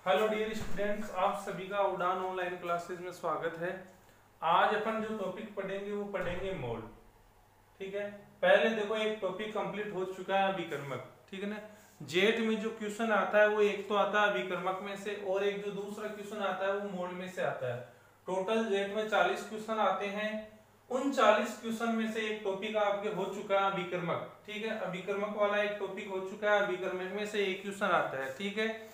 Hello dear students, आप सभी का उड़ान ऑनलाइन क्लासेस में स्वागत है। आज अपन जो टॉपिक पढ़ेंगे वो पढ़ेंगे मोल। ठीक है, पहले देखो एक टॉपिक कंप्लीट हो चुका है अभिकर्मक। ठीक है ना, जेट में जो क्वेश्चन आता है वो एक तो आता है अभिकर्मक में से और एक जो दूसरा क्वेश्चन आता है वो मोल में से आता है। टोटल जेट में 40 क्वेश्चन आते हैं। उन 40 क्वेश्चन में से एक टॉपिक आपके हो चुका है अभिकर्मक। ठीक है, अभिकर्मक वाला एक टॉपिक हो चुका है, अभिकर्मक में से एक क्वेश्चन आता है। ठीक है,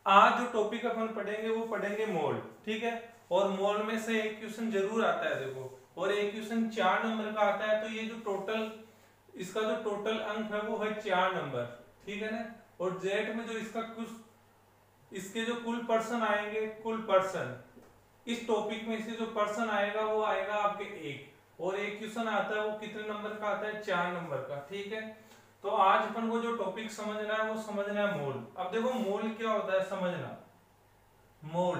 आज जो टॉपिक अपन पढ़ेंगे वो पढ़ेंगे मोल। ठीक है, और मोल में से एक क्वेश्चन जरूर आता है देखो, और एक क्वेश्चन 4 नंबर का आता है। तो ये जो टोटल इसका जो टोटल अंक है वो है 4 नंबर। ठीक है ना, और जेट में जो इसका कुछ इसके जो कुल पर्सन आएंगे, कुल पर्सन इस टॉपिक में से जो पर्सन आएगा वो आएगा आपके एक, और एक क्वेश्चन आता है वो कितने नंबर का आता है, 4 नंबर का। ठीक है, तो आज अपन को जो टॉपिक समझना है वो समझना है मोल। अब देखो मोल क्या होता है समझना। मोल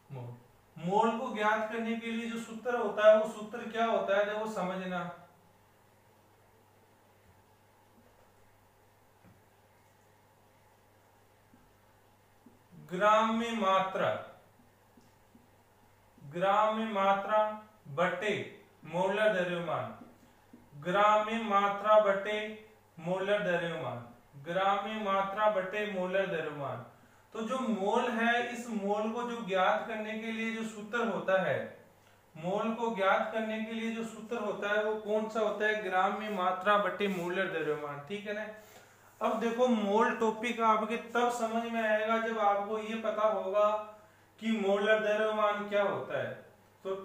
मोल मोल को ज्ञात करने के लिए जो सूत्र होता है वो सूत्र क्या होता है, देखो समझना। ग्राम में मात्रा बटे मोलर द्रव्यमान। ग्राम में मात्रा बटे मोलर द्रव्यमान। ग्राम में मात्रा बटे मोलर द्रव्यमान। तो जो मोल है, इस मोल को जो ज्ञात करने के लिए जो सूत्र होता है, मोल को ज्ञात करने के लिए जो सूत्र होता है वो कौन सा होता है, ग्राम में मात्रा बटे मोलर द्रव्यमान। ठीक है ना, अब देखो मोल टॉपिक आपके तब समझ में आएगा जब आपको ये पता होगा कि मोलर द्रव्यमान क्या होता है। तो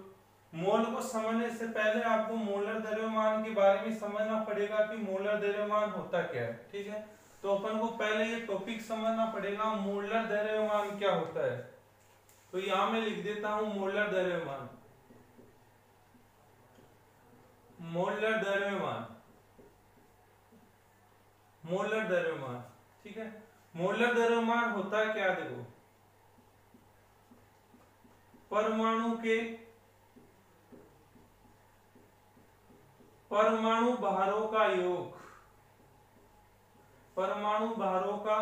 मोल को समझने से पहले आपको मोलर द्रव्यमान के बारे में समझना पड़ेगा कि मोलर द्रव्यमान होता क्या है। ठीक है, तो अपन को पहले ये टॉपिक समझना पड़ेगा, मोलर द्रव्यमान क्या होता है। तो यहां मैं लिख देता हूं मोलर द्रव्यमान। मोलर द्रव्यमान, मोलर द्रव्यमान। ठीक है, मोलर द्रव्यमान होता है क्या, देखो परमाणु भारों का योग। परमाणु भारों का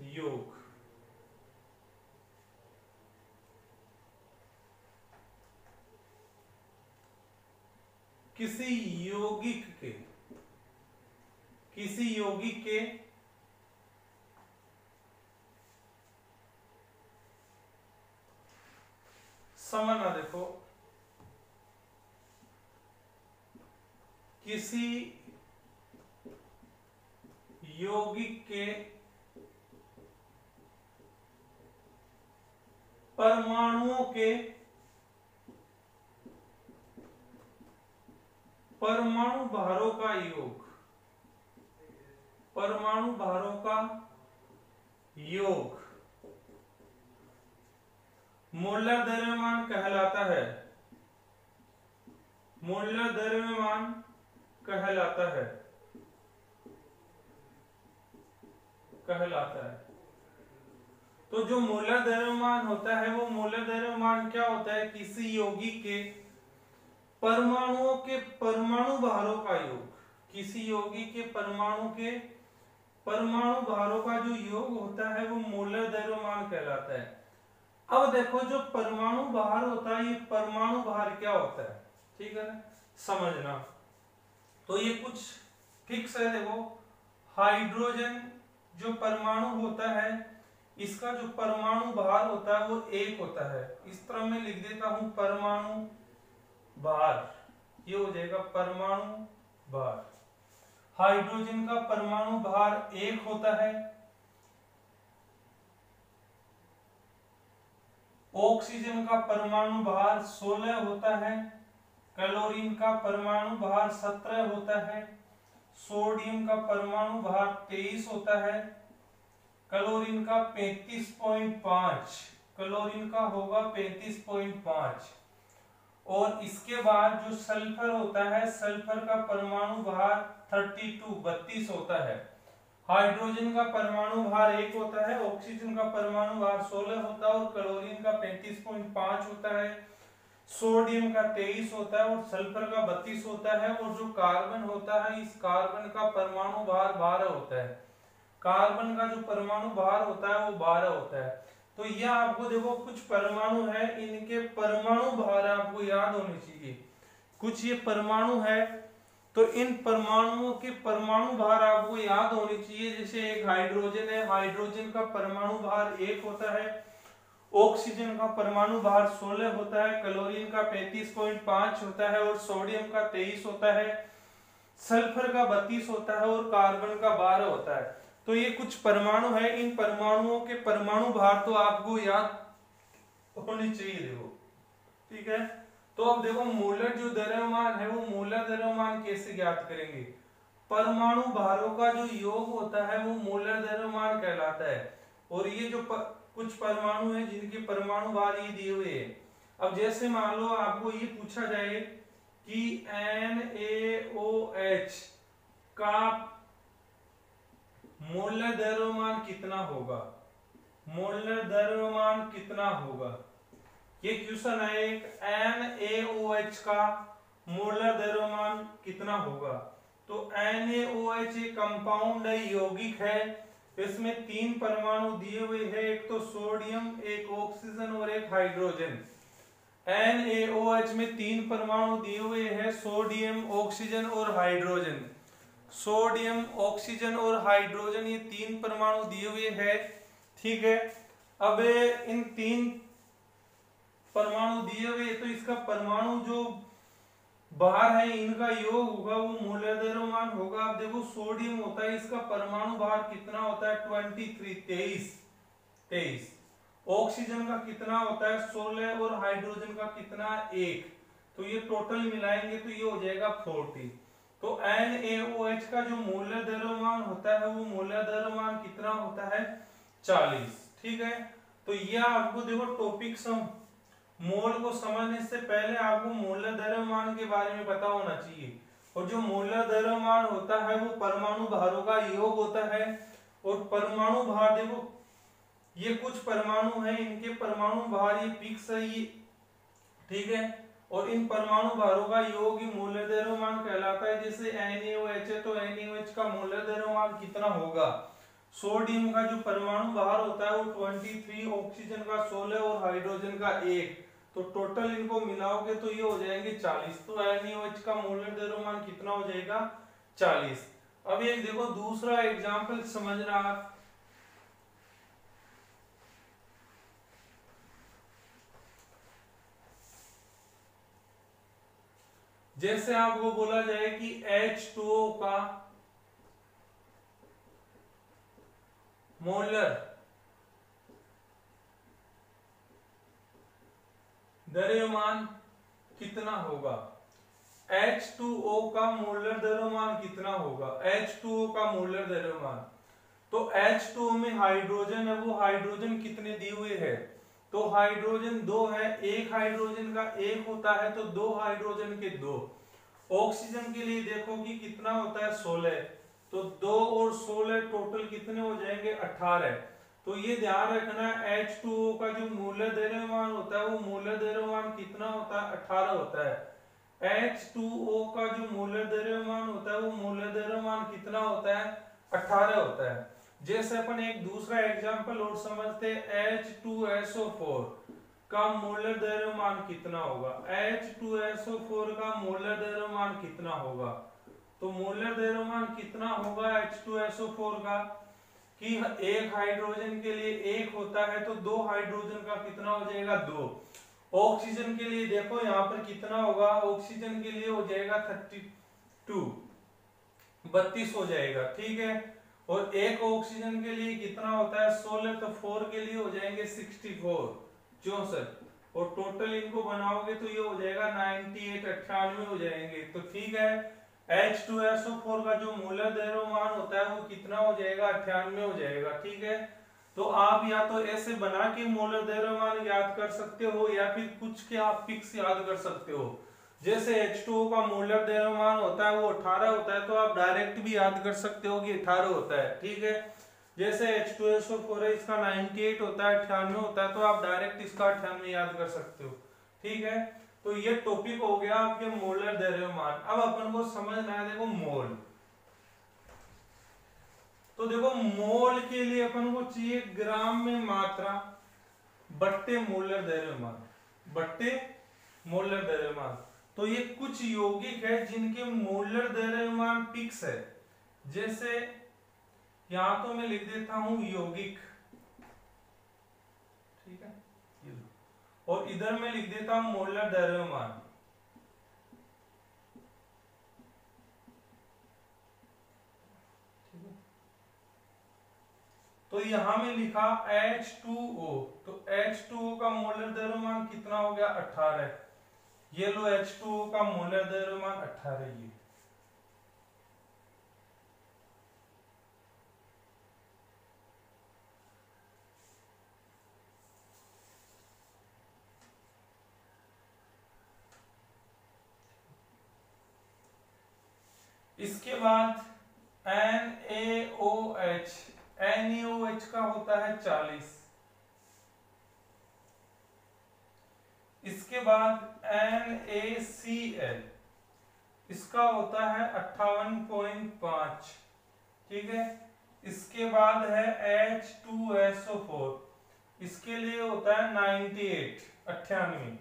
योग किसी यौगिक के समझना। देखो किसी यौगिक के परमाणुओं के परमाणु भारों का योग। परमाणु भारों का योग मोलर द्रव्यमान कहलाता है। मोलर द्रव्यमान कहलाता है। तो जो मोलर द्रव्यमान होता है वो मोलर द्रव्यमान क्या होता है, किसी यौगिक के परमाणुओं के परमाणु भारों का योग। किसी यौगिक के परमाणु भारों का जो योग होता है वो मोलर द्रव्यमान कहलाता है। अब देखो जो परमाणु भार होता है, ये परमाणु भार क्या होता है, ठीक है ना, समझना। तो ये कुछ फिक्स है। देखो हाइड्रोजन जो परमाणु होता है, इसका जो परमाणु भार होता है वो 1 होता है। इस तरह मैं लिख देता हूं परमाणु भार, ये हो जाएगा परमाणु भार। हाइड्रोजन का परमाणु भार 1 होता है। ऑक्सीजन का परमाणु भार 16 होता है। क्लोरीन का परमाणु भार 17 होता है। सोडियम का परमाणु भार 23 होता है। क्लोरीन का 35.5, क्लोरीन का होगा 35.5। और इसके बाद जो सल्फर होता है, सल्फर का परमाणु भार 32 होता है। हाइड्रोजन का परमाणु भार 1 होता है, ऑक्सीजन का परमाणु भार 16 होता है और क्लोरीन का 35.5 होता है। सोडियम का 23 होता है और सल्फर का 32 होता है। और जो कार्बन होता है, इस कार्बन का परमाणु भार 12 होता है। कार्बन का जो परमाणु भार होता है वो 12 होता है। तो यह आपको देखो कुछ परमाणु है, इनके परमाणु भार आपको याद होने चाहिए। कुछ ये परमाणु है तो इन परमाणुओं के परमाणु भार आपको याद होने चाहिए। जैसे एक हाइड्रोजन है, हाइड्रोजन का परमाणु भार 1 होता है, ऑक्सीजन का परमाणु भार 16 होता है, क्लोरीन का 35.5 होता है और सोडियम का 23 होता है, सल्फर का 32 होता है और कार्बन का 12 होता है। तो ये कुछ परमाणु है, इन परमाणुओं के परमाणु भार तो आपको याद होनी चाहिए देखो, ठीक है। तो अब देखो मोलर जो द्रव्यमान है वो मोलर द्रव्यमान कैसे ज्ञात करेंगे। परमाणु भारों का जो योग होता है वो मोलर द्रव्यमान कहलाता है। और ये जो कुछ परमाणु है जिनके परमाणु भार ये दिए हुए हैं। अब जैसे मान लो आपको ये पूछा जाए कि NaOH का मोलर द्रव्यमान कितना होगा, मोलर द्रव्यमान कितना होगा, ये क्वेश्चन है। एक NaOH का मोलर द्रव्यमान कितना होगा। तो NaOH एक कंपाउंड है, यौगिक है, इसमें 3 परमाणु दिए हुए हैं, एक तो सोडियम, एक ऑक्सीजन और एक हाइड्रोजन। NaOH में 3 परमाणु दिए हुए हैं, सोडियम, ऑक्सीजन और हाइड्रोजन। सोडियम, ऑक्सीजन और हाइड्रोजन ये 3 परमाणु दिए हुए हैं, ठीक है। अब इन 3 परमाणु दिए हुए तो इसका परमाणु जो भार है इनका योग होगा वो मोलर द्रव्यमान होगा। अब देखो सोडियम होता है, इसका परमाणु भार कितना होता है 23। ऑक्सीजन का कितना होता है 16 और हाइड्रोजन का कितना 1। तो ये टोटल मिलाएंगे तो ये हो जाएगा 40। तो NaOH का जो मोलर द्रव्यमान होता है वो मोलर द्रव्यमान कितना होता है 40, ठीक है। तो यह आपको देखो टॉपिक मोल को समझने से पहले आपको मोलर द्रव्यमान के बारे में पता होना चाहिए। और जो मोलर द्रव्यमान होता है वो परमाणु भारों का योग होता है। और परमाणु भार देखो ये कुछ परमाणु हैं, इनके परमाणु भार ये फिक्स है ये, ठीक है। और इन परमाणु भारों का योग ही मोलर द्रव्यमान कहलाता है। जैसे NaOH है तो NaOH का मोलर द्रव्यमान कितना होगा। सोडियम का जो परमाणु भार होता है वो 23, ऑक्सीजन का 16 और हाइड्रोजन का 1। तो टोटल इनको मिलाओगे तो ये हो जाएंगे 40। तो NaOH का मोलर द्रव्यमान कितना हो जाएगा 40। अब एक देखो दूसरा एग्जांपल समझना। जैसे आपको बोला जाए कि H2O का मोलर द्रव्यमान कितना होगा। H2O का मोलर द्रव्यमान कितना होगा, H2O का मोलर द्रव्यमान। तो H2O में हाइड्रोजन है, वो हाइड्रोजन कितने दिए हुए हैं। तो हाइड्रोजन 2 है, एक हाइड्रोजन का 1 होता है तो 2 हाइड्रोजन के 2। ऑक्सीजन के लिए देखो कि कितना होता है 16। तो 2 और 16 टोटल कितने हो जाएंगे 18। तो ये ध्यान रखना H2O का जो मोलर द्रव्यमान होता है वो मोलर द्रव्यमान कितना होता है 18 होता है। H2O का जो मोलर द्रव्यमान होता है वो मोलर द्रव्यमान कितना होता है 18 होता है। जैसे अपन एक दूसरा एग्जांपल और समझते हैं, H2SO4 का मोलर द्रव्यमान कितना होगा। H2SO4 का मोलर द्रव्यमान कितना होगा। तो मोलर द्रव्यमान कितना होगा H2SO4 का कि एक हाइड्रोजन के लिए 1 होता है तो 2 हाइड्रोजन का कितना हो जाएगा 2। ऑक्सीजन के लिए देखो यहाँ पर कितना होगा, ऑक्सीजन के लिए हो जाएगा 32 हो जाएगा, ठीक है। और एक ऑक्सीजन के लिए कितना होता है 16, तो 4 के लिए हो जाएंगे 64 और टोटल इनको बनाओगे तो ये हो जाएगा 98 हो जाएंगे। तो ठीक है, H2SO4 का जो मोलर द्रव्यमान होता है वो कितना हो जाएगा 98 हो जाएगा, ठीक है। तो आप या तो ऐसे बना के मोलर द्रव्यमान याद कर सकते हो या फिर कुछ के आप फिक्स याद कर सकते हो। जैसे H2O का मोलर द्रव्यमान होता है वो 18 होता है तो आप डायरेक्ट भी याद कर सकते हो कि 18 होता है, ठीक है। जैसे H2SO4 है इसका 98 होता है 98 होता है तो आप डायरेक्ट इसका 98 याद कर सकते हो, ठीक है। तो ये टॉपिक हो गया आपके मोलर द्रव्यमान। अब अपन को समझना है देखो मोल। तो देखो मोल के लिए अपन को चाहिए ग्राम में मात्रा बट्टे मोलर द्रव्यमान, बट्टे मोलर द्रव्यमान। तो ये कुछ यौगिक है जिनके मोलर द्रव्यमान फिक्स है। जैसे यहां तो मैं लिख देता हूं यौगिक, ठीक है, और इधर मैं लिख देता हूं मोलर द्रव्यमान। तो यहां में लिखा H2O, तो H2O का मोलर द्रव्यमान कितना हो गया 18। ये लो H2O का मोलर द्रव्यमान 18 ये। इसके बाद NaOH, NaOH का होता है 40। इसके बाद NaCl, इसका होता है 58.5, ठीक है। इसके बाद है H2SO4, इसके लिए होता है 98।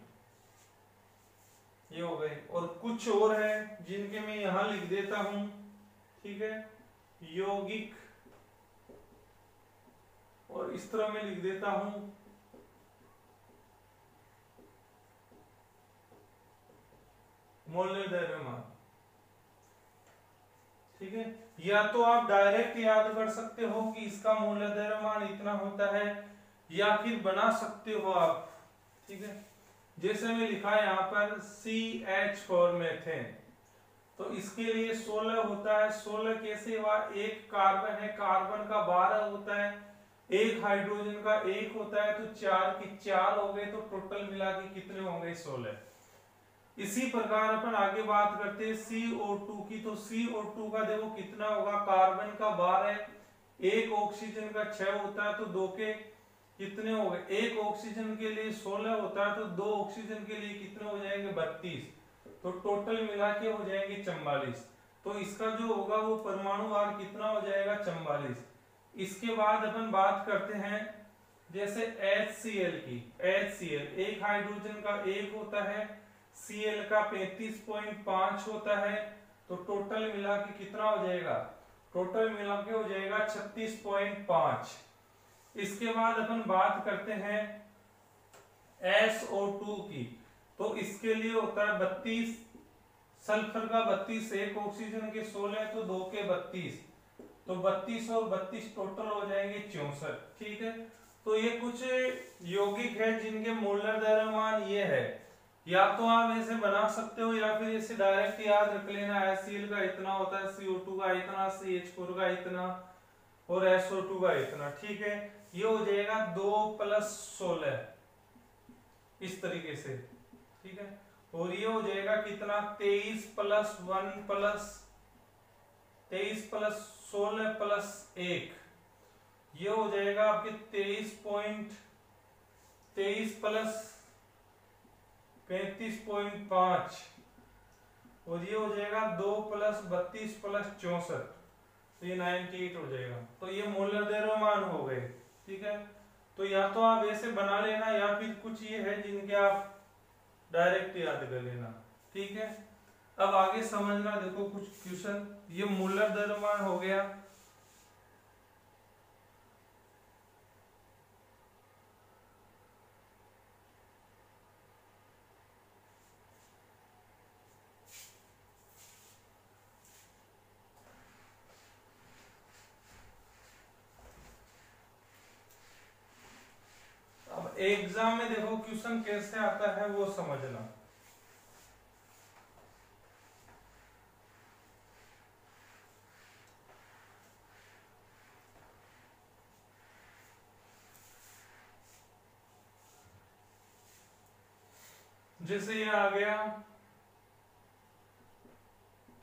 ये हो गए। और कुछ और है जिनके मैं यहां लिख देता हूं, ठीक है, यौगिक, और इस तरह मैं लिख देता हूं मोलर द्रव्यमान, ठीक है। या तो आप डायरेक्ट याद कर सकते हो कि इसका मोलर द्रव्यमान इतना होता है, या फिर बना सकते हो आप, ठीक है। जैसे मैं लिखा है यहाँ पर CH4 मेथेन, तो इसके लिए 16 होता है। 16 कैसे हुआ, एक कार्बन है, कार्बन का 12 होता है, एक हाइड्रोजन का 1 होता है, तो 4 की 4 हो गए, तो टोटल मिला के कितने होंगे 16। इसी प्रकार अपन आगे बात करते हैं CO2 की। तो CO2 का देखो कितना होगा, कार्बन का 12, एक ऑक्सीजन का 6 होता है, तो 2 के कितने हो गए, एक ऑक्सीजन के लिए 16 होता है, तो 2 ऑक्सीजन के लिए कितने हो जाएंगे 32, तो टोटल मिला के हो जाएंगे 44। तो इसका जो होगा वो परमाणु भार कितना हो जाएगा 44। इसके बाद अपन बात करते हैं जैसे HCl की। HCl एक हाइड्रोजन का 1 होता है, Cl का 35.5 होता है, तो टोटल मिला के कितना हो जाएगा, टोटल मिला के हो जाएगा 36.5। इसके बाद अपन बात करते हैं SO2 की। तो इसके लिए होता है 32, सल्फर का 32, एक ऑक्सीजन के 16, तो 2 के 32, तो 32 और 32 टोटल हो जाएंगे 64, ठीक है। तो ये कुछ यौगिक है जिनके मोलर द्रव्यमान ये है। या तो आप ऐसे बना सकते हो, या फिर ऐसे डायरेक्ट याद रख लेना, HCl का इतना होता है, CO2 का इतना, CH4 का इतना, और SO2 का इतना, ठीक है। ये हो जाएगा 2 + 16 इस तरीके से, ठीक है। और ये हो जाएगा कितना 23 + 1 + 23 + 16 + 1, ये हो जाएगा आपके 23 + 35.5, और ये हो जाएगा 2 + 32 + 64, तो ये 98 हो जाएगा। तो ये मोलर द्रव्यमान हो गए, ठीक है। तो या तो आप ऐसे बना लेना, या फिर कुछ ये है जिनके आप डायरेक्ट याद कर लेना, ठीक है। अब आगे समझना, देखो कुछ क्वेश्चन, ये मोलर द्रव्यमान हो गया। एग्जाम में देखो क्वेश्चन कैसे आता है वो समझना। जैसे ये आ गया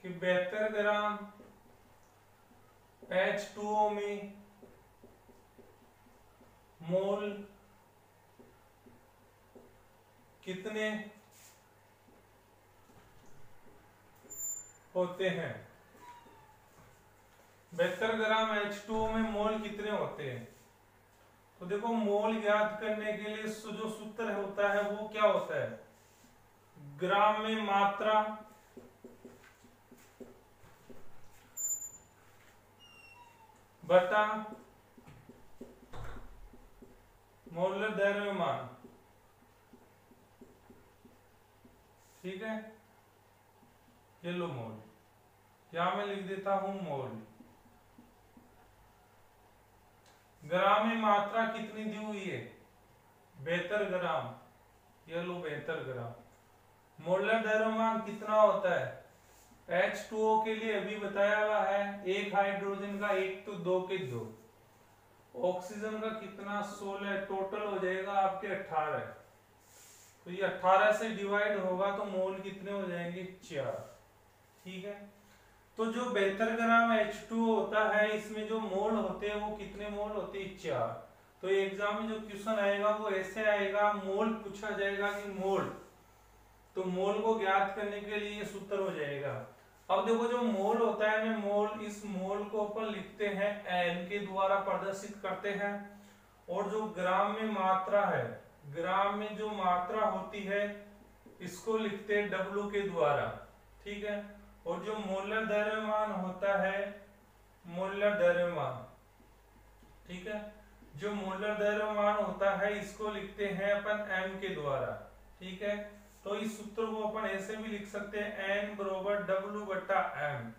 कि 72 ग्राम H2O में मोल कितने होते हैं। 72 ग्राम H2O में मोल कितने होते हैं? तो देखो मोल ज्ञात करने के लिए जो सूत्र होता है वो क्या होता है, ग्राम में मात्रा बटा मोलर द्रव्यमान। ठीक है, ये लो मोल, क्या मैं लिख देता हूं मोल। ग्राम में मात्रा कितनी दी हुई है, 72 ग्राम, ये लो 72 ग्राम। मोलर द्रव्यमान कितना होता है, H2O के लिए अभी बताया हुआ है, एक हाइड्रोजन का 1 तो 2 के 2, ऑक्सीजन का कितना 16, टोटल हो जाएगा आपके 18। तो ये 18 से डिवाइड होगा तो मोल कितने हो जाएंगे, 4। ठीक है, तो जो 72 ग्राम H2O होता है इसमें जो मोल होते हैं वो कितने मोल होते हैं, 4। तो एग्जाम में जो क्वेश्चन आएगा वो ऐसे आएगा, मोल पूछा जाएगा कि मोल, तो मोल को ज्ञात करने के लिए ये सूत्र हो जाएगा। अब देखो जो मोल होता है ना मोल, इस मोल को अपन लिखते हैं N के द्वारा प्रदर्शित करते हैं, और जो ग्राम में मात्रा है, ग्राम में जो मात्रा होती है इसको लिखते हैं W के द्वारा। ठीक है, और जो मोलर द्रव्यमान होता है, मोलर द्रव्यमान, ठीक है, जो मोलर द्रव्यमान होता है इसको लिखते हैं अपन M के द्वारा। ठीक है, तो इस सूत्र को अपन ऐसे भी लिख सकते हैं N बराबर W बटा M,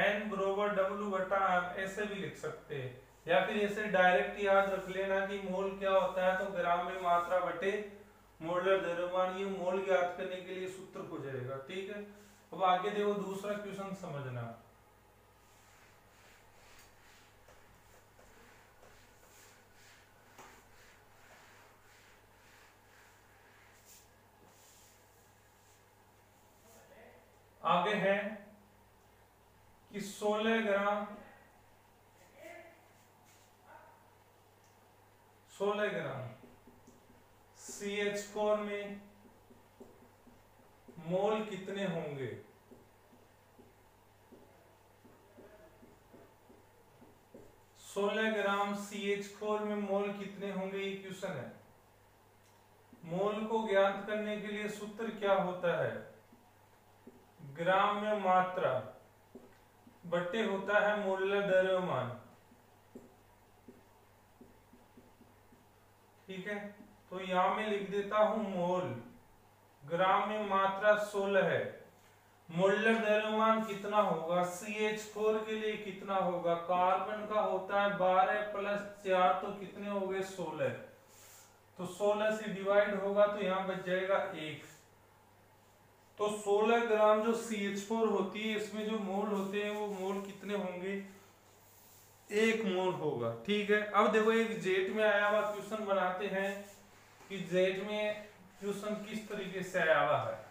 N बराबर W बटा M, ऐसे भी लिख सकते हैं, या फिर ऐसे डायरेक्ट याद रख लेना कि मोल क्या होता है, तो ग्राम में मात्रा बटे मोलर द्रव्यमान, ये मोल ज्ञात करने के लिए सूत्र हो जाएगा। ठीक है, अब आगे देखो दूसरा क्वेश्चन समझना। आगे है कि 16 ग्राम CH4 में मोल कितने होंगे। 16 ग्राम CH4 में मोल कितने होंगे, ये क्वेश्चन है। मोल को ज्ञात करने के लिए सूत्र क्या होता है, ग्राम में मात्रा बटे होता है मोलर द्रव्यमान। ठीक है, तो यहां मैं लिख देता हूं मोल, ग्राम में मात्रा 16 है, मोलर द्रव्यमान कितना होगा, CH4 के लिए कितना होगा, कार्बन का होता है 12 प्लस 4 तो कितने हो गए 16, तो 16 से डिवाइड होगा तो यहां बच जाएगा 1। तो 16 ग्राम जो CH4 होती है इसमें जो मोल होते हैं वो मोल कितने होंगे, 1 मोल होगा। ठीक है, अब देखो एक जेट में आया हुआ क्वेश्चन बनाते हैं कि जेट में क्वेश्चन किस तरीके से आया हुआ है,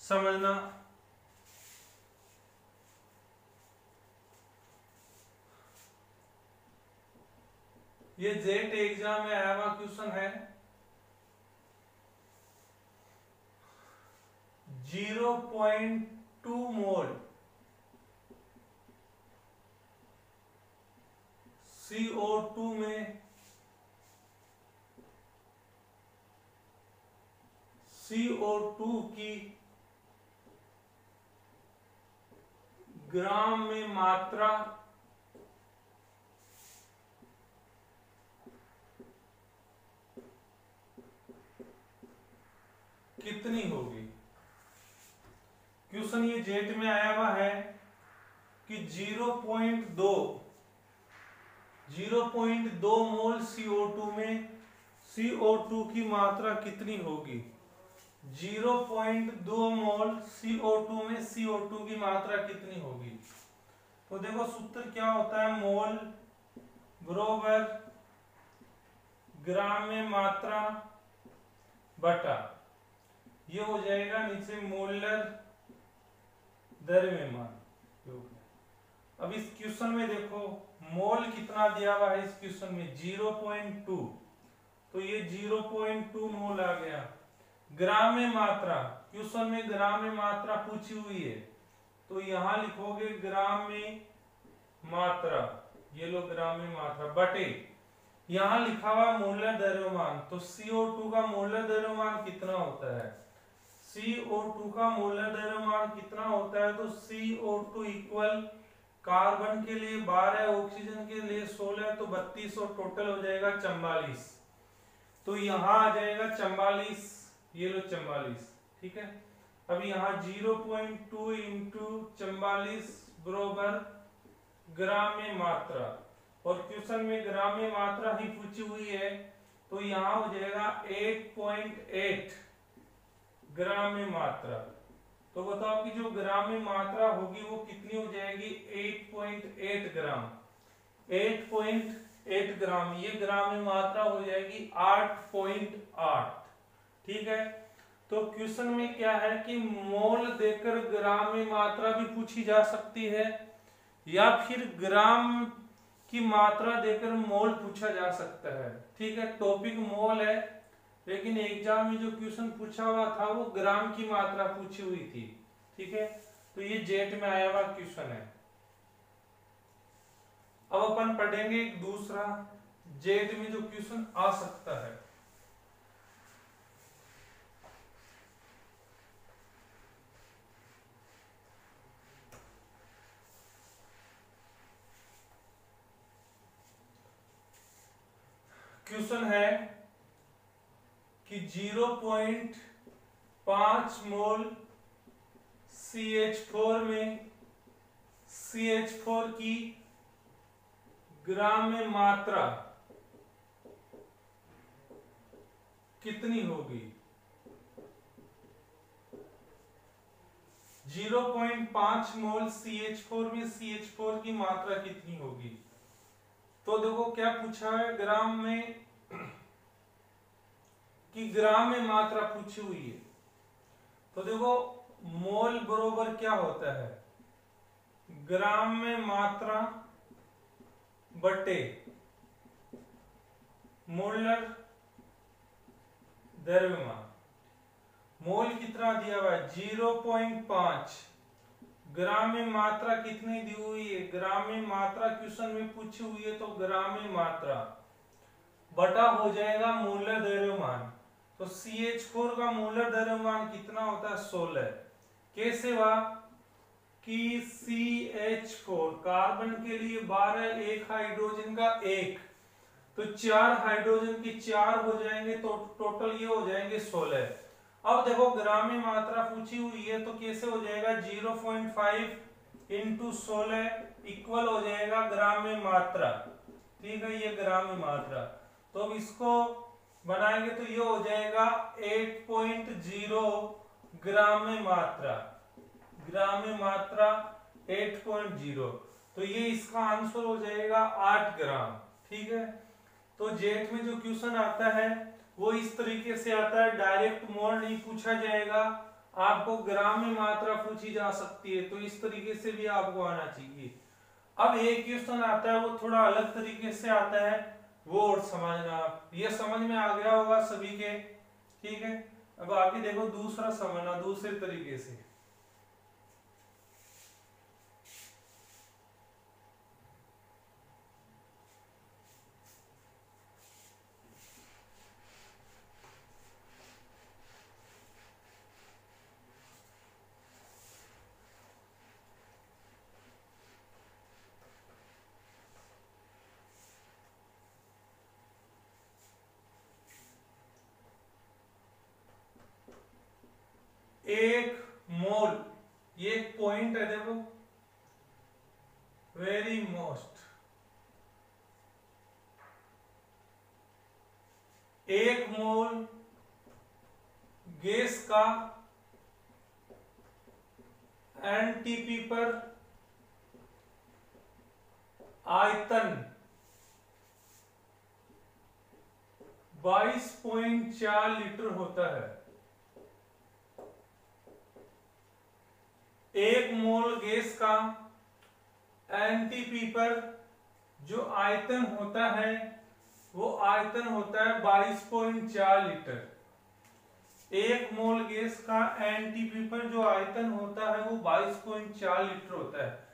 समझना। ये जेट एग्जाम में आया हुआ क्वेश्चन है, 0.2 मोल CO2 में CO2 की ग्राम में मात्रा कितनी होगी। क्वेश्चन ये जेट में आया हुआ है कि 0.2 मोल CO2 में CO2 की मात्रा कितनी होगी, 0.2 मोल CO2 में CO2 की मात्रा कितनी होगी। तो देखो सूत्र क्या होता है, मोल बराबर ग्राम में मात्रा बटा, ये हो जाएगा नीचे मोलर द्रव्यमान। अब इस क्वेश्चन में देखो मोल कितना दिया हुआ है, इस क्वेश्चन में 0.2, तो ये 0.2 मोल आ गया। ग्राम में मात्रा, क्वेश्चन में ग्राम में मात्रा पूछी हुई है, तो यहां लिखोगे ग्राम में मात्रा, ये लो ग्राम में मात्रा बटे यहां लिखा हुआ मोलर द्रव्यमान, तो CO2 का मोलर द्रव्यमान कितना होता है, CO2 का मोलर द्रव्यमान कितना होता है, तो CO2 इक्वल कार्बन के लिए 12, ऑक्सीजन के लिए 16, तो 32 और टोटल हो जाएगा 44। तो यहां आ जाएगा 44, ये लो 44, ठीक है। अब यहाँ 0.2 इंटू 44 बरोबर ग्राम में मात्रा, और क्वेश्चन में ग्राम में मात्रा ही पूछी हुई है, तो यहाँ हो जाएगा 8.8 ग्राम में मात्रा। तो बताओ कि जो ग्राम में मात्रा होगी वो कितनी हो जाएगी, 8.8 ग्राम। 8.8 ग्राम, ये ग्राम में मात्रा हो जाएगी 8.8, ठीक है। तो क्वेश्चन में क्या है कि मोल देकर ग्राम में मात्रा भी पूछी जा सकती है, या फिर ग्राम की मात्रा देकर मोल पूछा जा सकता है, ठीक है। टॉपिक मोल है, लेकिन एग्जाम में जो क्वेश्चन पूछा हुआ था वो ग्राम की मात्रा पूछी हुई थी, ठीक है। तो ये जेट में आया हुआ क्वेश्चन है। अब अपन पढ़ेंगे एक दूसरा जेट में जो क्वेश्चन आ सकता है। क्वेश्चन है कि 0.5 मोल CH4 में CH4 की ग्राम में मात्रा कितनी होगी। 0.5 मोल CH4 में CH4 की मात्रा कितनी होगी। तो देखो क्या पूछा है, ग्राम में कि ग्राम में मात्रा पूछी हुई है। तो देखो मोल बरोबर क्या होता है, ग्राम में मात्रा बटे मोलर द्रव्यमान। मोल कितना दिया हुआ है, 0.5। ग्राम में मात्रा कितनी दी हुई है, ग्राम में मात्रा क्वेश्चन में पूछी हुई है, तो ग्राम में मात्रा बटा हो जाएगा मोलर द्रव्यमान। तो CH4 का मोलर द्रव्यमान कितना होता है, 16। कैसे हुआ कि CH4 कार्बन के लिए 12, एक हाइड्रोजन का 1, तो 4 हाइड्रोजन के 4 हो जाएंगे, तो टोटल ये हो जाएंगे 16। अब देखो ग्राम में मात्रा पूछी हुई है, तो कैसे हो जाएगा, 0.5 इंटू 16 इक्वल हो जाएगा ग्राम में मात्रा, ठीक है। ये ग्राम में मात्रा, तो अब इसको बनाएंगे तो ये हो जाएगा 8.0 ग्राम में मात्रा, ग्राम में मात्रा 8.0, तो ये इसका आंसर हो जाएगा 8 ग्राम, ठीक है। तो जेट में जो क्वेश्चन आता है वो इस तरीके से आता है, डायरेक्ट मोल नहीं पूछा जाएगा, आपको ग्राम में मात्रा पूछी जा सकती है, तो इस तरीके से भी आपको आना चाहिए। अब एक क्वेश्चन आता है वो थोड़ा अलग तरीके से आता है, वो और समझना, ये समझ में आ गया होगा सभी के, ठीक है। अब आगे देखो दूसरा समझना दूसरे तरीके से। एक मोल, ये एक पॉइंट है, देखो वेरी मोस्ट, एक मोल गैस का एनटीपी पर आयतन 22.4 लीटर होता है। एक मोल गैस का एनटीपी पर जो आयतन होता है वो आयतन होता है 22.4 लीटर। एक मोल गैस का एनटीपी पर जो आयतन होता है वो 22.4 लीटर होता है।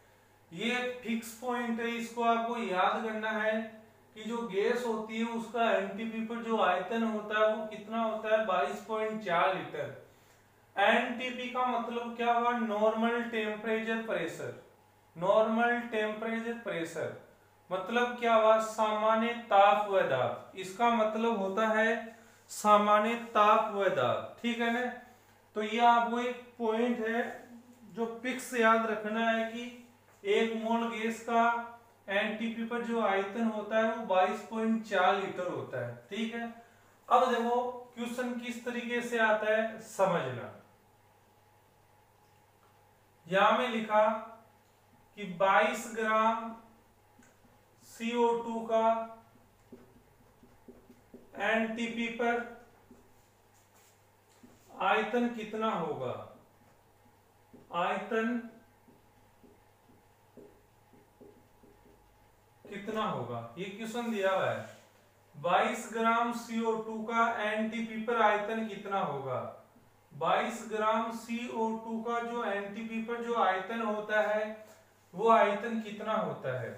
ये फिक्स पॉइंट है, इसको आपको याद करना है कि जो गैस होती है उसका एनटीपी पर जो आयतन होता है वो कितना होता है, 22.4 लीटर। एनटीपी का मतलब क्या हुआ, normal temperature pressure. Normal temperature pressure मतलब क्या हुआ, सामान्य ताप व दाब। इसका मतलब होता है सामान्य ताप व दाब, ठीक है ना। तो ये आपको एक पॉइंट है जो फिक्स याद रखना है कि एक मोल गैस का एनटीपी पर जो आयतन होता है वो 22.4 लीटर होता है, ठीक है। अब देखो क्वेश्चन किस तरीके से आता है समझना। यहां में लिखा कि 22 ग्राम CO2 का एनटीपी पर आयतन कितना होगा। आयतन कितना होगा, ये क्वेश्चन दिया हुआ है। 22 ग्राम CO2 का एनटीपी पर आयतन कितना होगा। 22 ग्राम CO2 का जो एनटीपी पर जो आयतन होता है वो आयतन कितना होता है।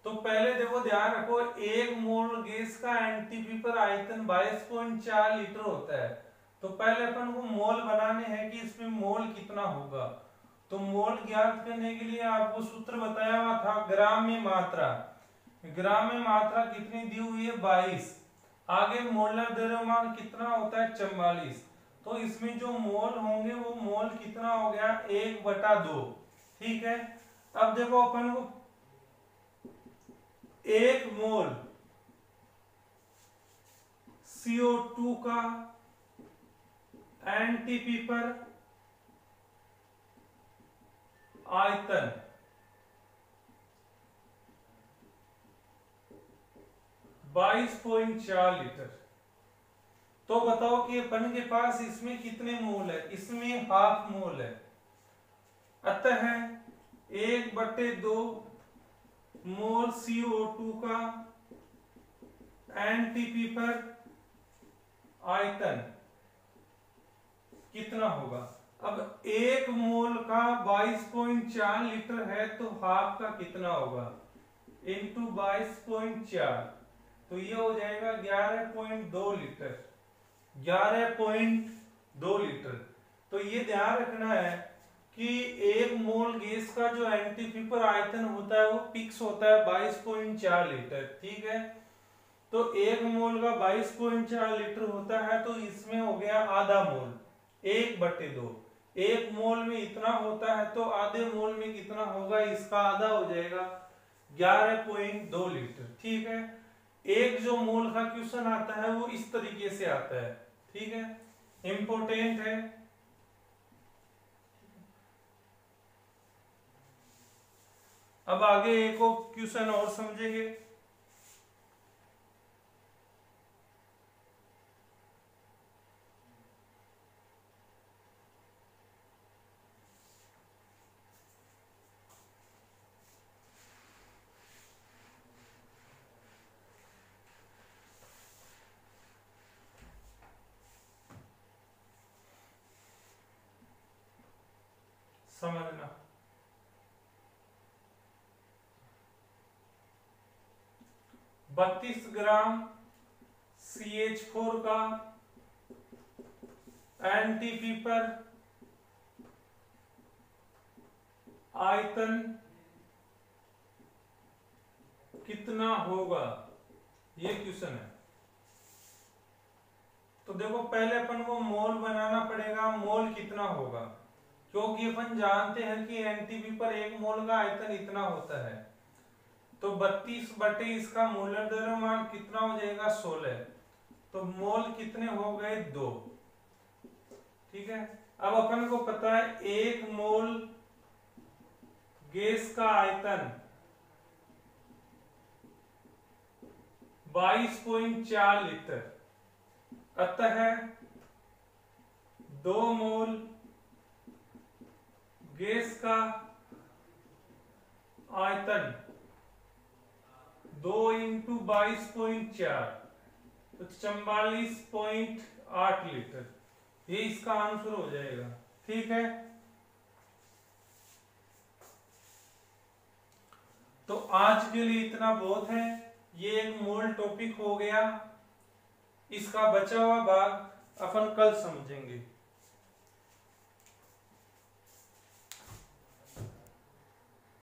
तो पहले देखो ध्यान रखो, एक मोल गैस का एनटीपी पर आयतन 22.4 लीटर होता है। तो पहले अपन को मोल बनाने हैं कि इसमें मोल कितना होगा। तो मोल ज्ञात करने के लिए आपको सूत्र बताया हुआ था, ग्राम में मात्रा। ग्राम में मात्रा कितनी दी हुई है, 22। आगे मोलर द्रव्यमान कितना होता है, 44। तो इसमें जो मोल होंगे वो मोल कितना हो गया, 1/2, ठीक है। अब देखो अपन को एक मोल CO2 का एनटीपी पर आयतन 22.4 लीटर। तो बताओ कि अपन के पास इसमें कितने मोल है, इसमें हाफ मोल है। अतः 1/2 मोल CO2 का एनटीपी पर आयतन कितना होगा। अब एक मोल का 22.4 लीटर है तो हाफ का कितना होगा, इंटू 22.4, तो ये हो जाएगा 11.2 लीटर। 11.2 लीटर। तो ये ध्यान रखना है कि एक मोल गैस का जो एनटीपी पर आयतन होता है वो फिक्स होता है 22.4 लीटर, ठीक है। तो एक मोल का 22.4 लीटर होता है तो इसमें हो गया आधा मोल, 1/2। एक मोल में इतना होता है तो आधे मोल में कितना होगा, इसका आधा हो जाएगा 11.2 लीटर, ठीक है। एक जो मोल का क्वेश्चन आता है वो इस तरीके से आता है, ठीक है, इंपॉर्टेंट है। अब आगे एक और क्वेश्चन और समझेंगे। समझना 32 ग्राम CH4 का एनटीपी पर आयतन कितना होगा, ये क्वेश्चन है। तो देखो पहले अपन को मोल बनाना पड़ेगा, मोल कितना होगा, क्योंकि अपन जानते हैं कि एनटीपी पर एक मोल का आयतन इतना होता है। तो 32 बटे इसका मोलर द्रव्यमान कितना हो जाएगा, 16। तो मोल कितने हो गए, 2, ठीक है। अब अपन को पता है एक मोल गैस का आयतन 22.4 लीटर, अतः 2 मोल गैस का आयतन 2 × 22.4 तो 44.8 लीटर। ये इसका आंसर हो जाएगा। ठीक है, तो आज के लिए इतना बहुत है। ये एक मोल टॉपिक हो गया, इसका बचा हुआ भाग अपन कल समझेंगे।